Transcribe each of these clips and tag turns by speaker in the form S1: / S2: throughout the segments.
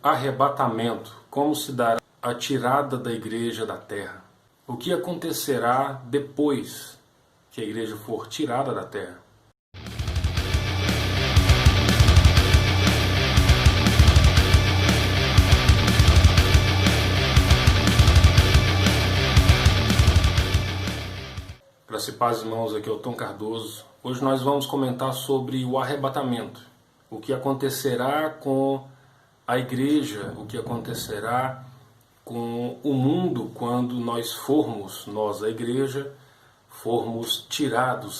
S1: arrebatamento, como se dará a tirada da igreja da terra. O que acontecerá depois que a igreja for tirada da terra? Graças e paz, irmãos, aqui é o Tom Cardoso. Hoje nós vamos comentar sobre o arrebatamento. O que acontecerá com a igreja, o que acontecerá com o mundo quando nós, a igreja, formos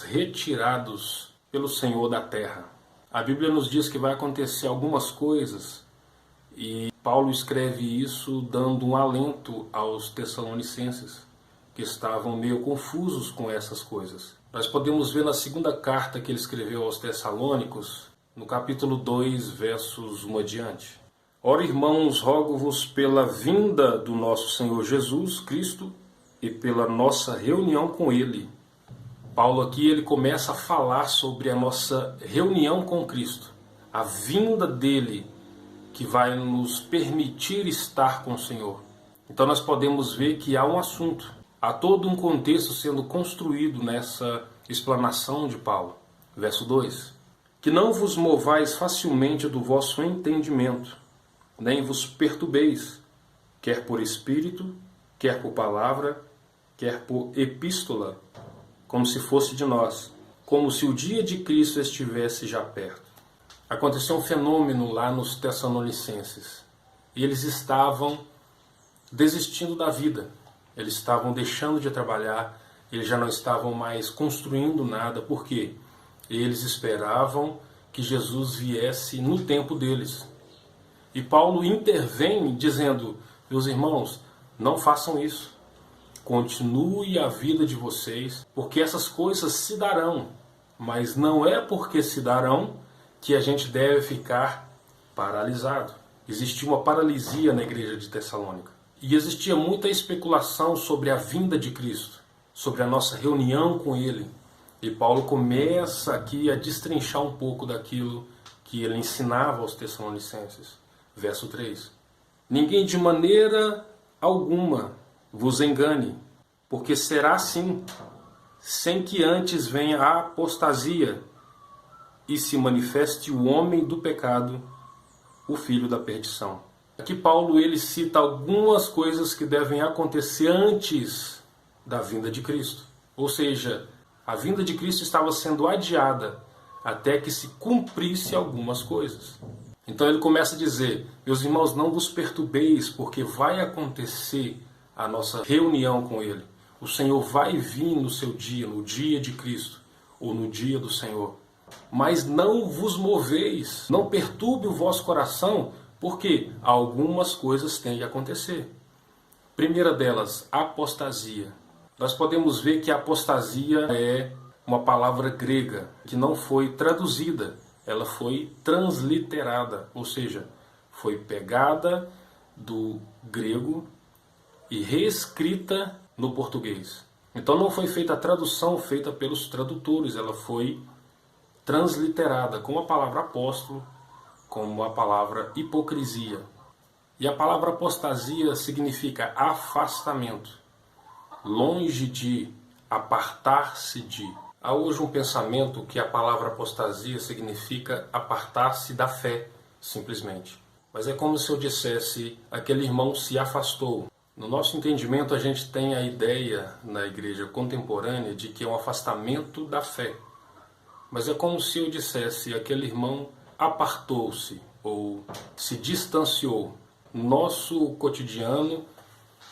S1: retirados pelo Senhor da terra. A Bíblia nos diz que vai acontecer algumas coisas e Paulo escreve isso dando um alento aos Tessalonicenses, que estavam meio confusos com essas coisas. Nós podemos ver na segunda carta que ele escreveu aos Tessalônicos, no capítulo 2, versos 1 adiante. Ora, irmãos, rogo-vos pela vinda do nosso Senhor Jesus Cristo e pela nossa reunião com Ele. Paulo aqui ele começa a falar sobre a nossa reunião com Cristo, a vinda dele que vai nos permitir estar com o Senhor. Então nós podemos ver que há um assunto, há todo um contexto sendo construído nessa explanação de Paulo. Verso 2. Que não vos movais facilmente do vosso entendimento, nem vos perturbeis, quer por espírito, quer por palavra, quer por epístola, como se fosse de nós, como se o dia de Cristo estivesse já perto. Aconteceu um fenômeno lá nos Tessalonicenses. E eles estavam desistindo da vida. Eles estavam deixando de trabalhar, eles já não estavam mais construindo nada. Por quê? Eles esperavam que Jesus viesse no tempo deles. E Paulo intervém dizendo, meus irmãos, não façam isso. Continue a vida de vocês, porque essas coisas se darão. Mas não é porque se darão que a gente deve ficar paralisado. Existia uma paralisia na igreja de Tessalônica. E existia muita especulação sobre a vinda de Cristo, sobre a nossa reunião com Ele. E Paulo começa aqui a destrinchar um pouco daquilo que ele ensinava aos Tessalonicenses. Verso 3. Ninguém de maneira alguma vos engane, porque será assim, sem que antes venha a apostasia e se manifeste o homem do pecado, o filho da perdição. Aqui Paulo ele cita algumas coisas que devem acontecer antes da vinda de Cristo. Ou seja, a vinda de Cristo estava sendo adiada até que se cumprisse algumas coisas. Então ele começa a dizer, meus irmãos, não vos perturbeis, porque vai acontecer a nossa reunião com Ele. O Senhor vai vir no seu dia, no dia de Cristo, ou no dia do Senhor. Mas não vos moveis, não perturbe o vosso coração, porque algumas coisas têm de acontecer. Primeira delas, apostasia. Nós podemos ver que a apostasia é uma palavra grega que não foi traduzida. Ela foi transliterada, ou seja, foi pegada do grego e reescrita no português. Então não foi feita a tradução feita pelos tradutores, ela foi transliterada, como a palavra apóstolo, como a palavra hipocrisia. E a palavra apostasia significa afastamento, longe de, apartar-se de. Há hoje um pensamento que a palavra apostasia significa apartar-se da fé, simplesmente. Mas é como se eu dissesse, aquele irmão se afastou. No nosso entendimento, a gente tem a ideia, na igreja contemporânea, de que é um afastamento da fé. Mas é como se eu dissesse, aquele irmão apartou-se, ou se distanciou. No nosso cotidiano,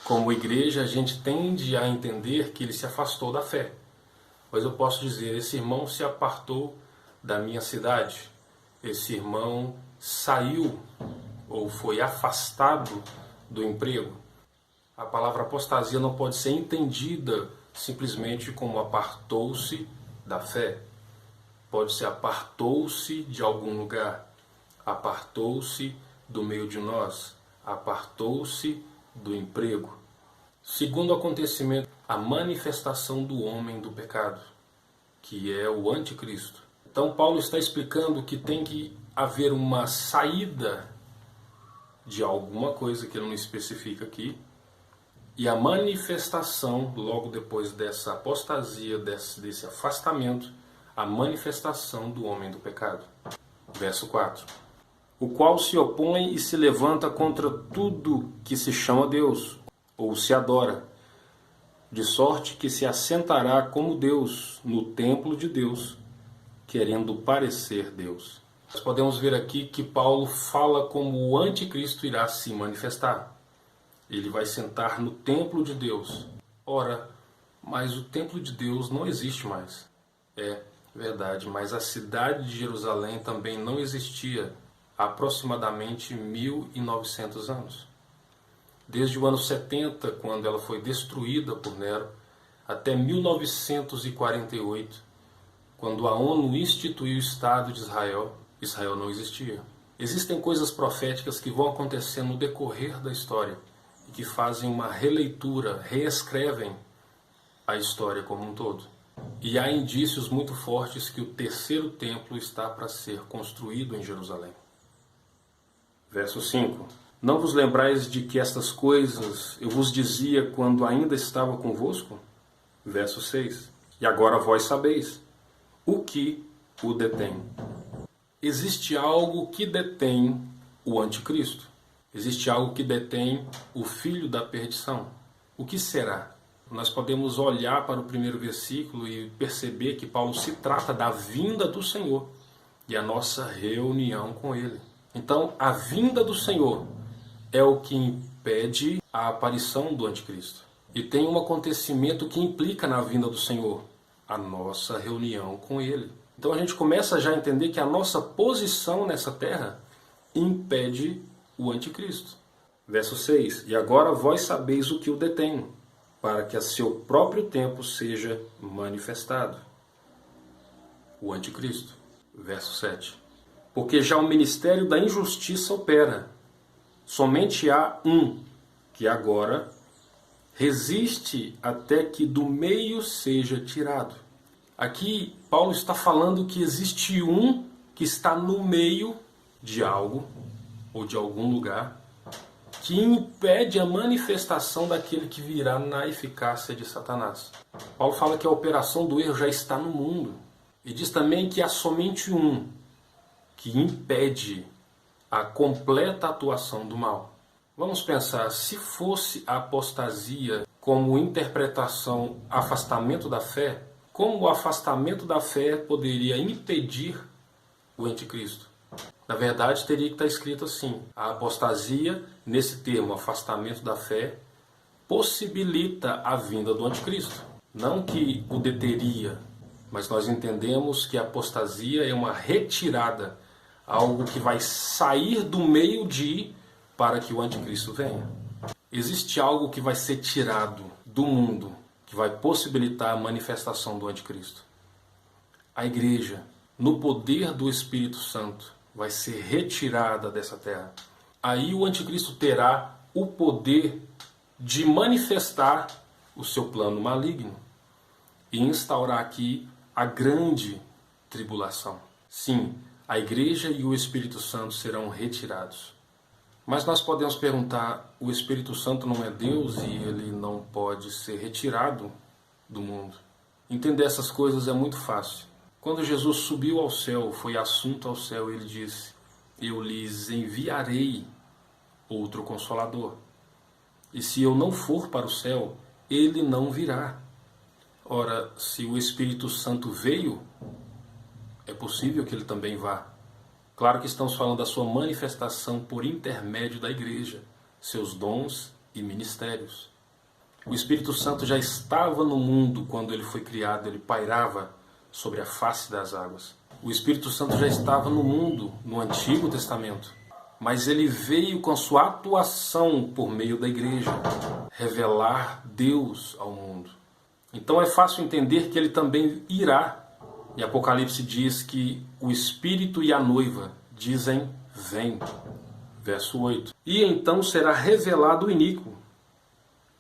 S1: como igreja, a gente tende a entender que ele se afastou da fé. Mas eu posso dizer, esse irmão se apartou da minha cidade, esse irmão saiu ou foi afastado do emprego. A palavra apostasia não pode ser entendida simplesmente como apartou-se da fé. Pode ser apartou-se de algum lugar, apartou-se do meio de nós, apartou-se do emprego. Segundo acontecimento, a manifestação do homem do pecado, que é o anticristo. Então Paulo está explicando que tem que haver uma saída de alguma coisa que ele não especifica aqui, e a manifestação, logo depois dessa apostasia, desse afastamento, a manifestação do homem do pecado. Verso 4. O qual se opõe e se levanta contra tudo que se chama Deus, ou se adora, de sorte que se assentará como Deus no templo de Deus, querendo parecer Deus. Nós podemos ver aqui que Paulo fala como o anticristo irá se manifestar. Ele vai sentar no templo de Deus. Ora, mas o templo de Deus não existe mais. É verdade, mas a cidade de Jerusalém também não existia há aproximadamente 1900 anos. Desde o ano 70, quando ela foi destruída por Nero, até 1948, quando a ONU instituiu o Estado de Israel, Israel não existia. Existem coisas proféticas que vão acontecer no decorrer da história e que fazem uma releitura, reescrevem a história como um todo. E há indícios muito fortes que o terceiro templo está para ser construído em Jerusalém. Verso 5. Não vos lembrais de que estas coisas eu vos dizia quando ainda estava convosco? Verso 6. E agora vós sabeis o que o detém. Existe algo que detém o anticristo. Existe algo que detém o filho da perdição. O que será? Nós podemos olhar para o primeiro versículo e perceber que Paulo se trata da vinda do Senhor e a nossa reunião com Ele. Então, a vinda do Senhor é o que impede a aparição do anticristo. E tem um acontecimento que implica na vinda do Senhor, a nossa reunião com Ele. Então a gente começa já a entender que a nossa posição nessa terra impede o anticristo. Verso 6. E agora vós sabeis o que o detém, para que a seu próprio tempo seja manifestado. O anticristo. Verso 7. Porque já o ministério da injustiça opera. Somente há um, que agora resiste até que do meio seja tirado. Aqui Paulo está falando que existe um que está no meio de algo ou de algum lugar que impede a manifestação daquele que virá na eficácia de Satanás. Paulo fala que a operação do erro já está no mundo. E diz também que há somente um que impede a completa atuação do mal. Vamos pensar, se fosse a apostasia como interpretação afastamento da fé, como o afastamento da fé poderia impedir o anticristo? Na verdade, teria que estar escrito assim: a apostasia, nesse termo, afastamento da fé, possibilita a vinda do anticristo. Não que o deteria, mas nós entendemos que a apostasia é uma retirada, algo que vai sair do meio de para que o anticristo venha. Existe algo que vai ser tirado do mundo, que vai possibilitar a manifestação do anticristo. A igreja, no poder do Espírito Santo, vai ser retirada dessa terra. Aí o anticristo terá o poder de manifestar o seu plano maligno e instaurar aqui a grande tribulação. Sim, a igreja e o Espírito Santo serão retirados. Mas nós podemos perguntar, o Espírito Santo não é Deus e ele não pode ser retirado do mundo? Entender essas coisas é muito fácil. Quando Jesus subiu ao céu, foi assunto ao céu, ele disse: eu lhes enviarei outro Consolador. E se eu não for para o céu, ele não virá. Ora, se o Espírito Santo veio, é possível que ele também vá. Claro que estamos falando da sua manifestação por intermédio da igreja, seus dons e ministérios. O Espírito Santo já estava no mundo quando ele foi criado, ele pairava sobre a face das águas. O Espírito Santo já estava no mundo no Antigo Testamento, mas ele veio com sua atuação por meio da igreja, revelar Deus ao mundo. Então é fácil entender que ele também irá. E Apocalipse diz que o Espírito e a noiva dizem: vem. Verso 8. E então será revelado o iníquo,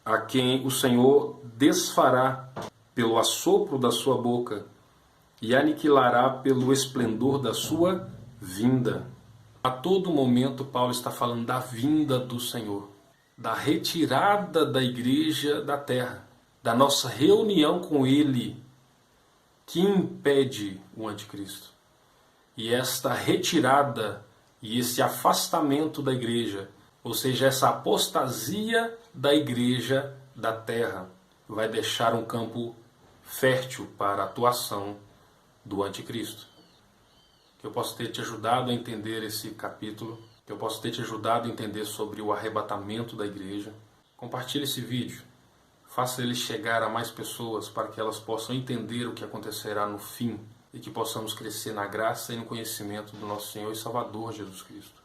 S1: a quem o Senhor desfará pelo assopro da sua boca e aniquilará pelo esplendor da sua vinda. A todo momento Paulo está falando da vinda do Senhor, da retirada da igreja da terra, da nossa reunião com Ele, que impede o anticristo. E esta retirada e esse afastamento da igreja, ou seja, essa apostasia da igreja da terra, vai deixar um campo fértil para a atuação do anticristo. Que eu possa ter te ajudado a entender esse capítulo, que eu possa ter te ajudado a entender sobre o arrebatamento da igreja. Compartilhe esse vídeo, faça ele chegar a mais pessoas para que elas possam entender o que acontecerá no fim e que possamos crescer na graça e no conhecimento do nosso Senhor e Salvador Jesus Cristo.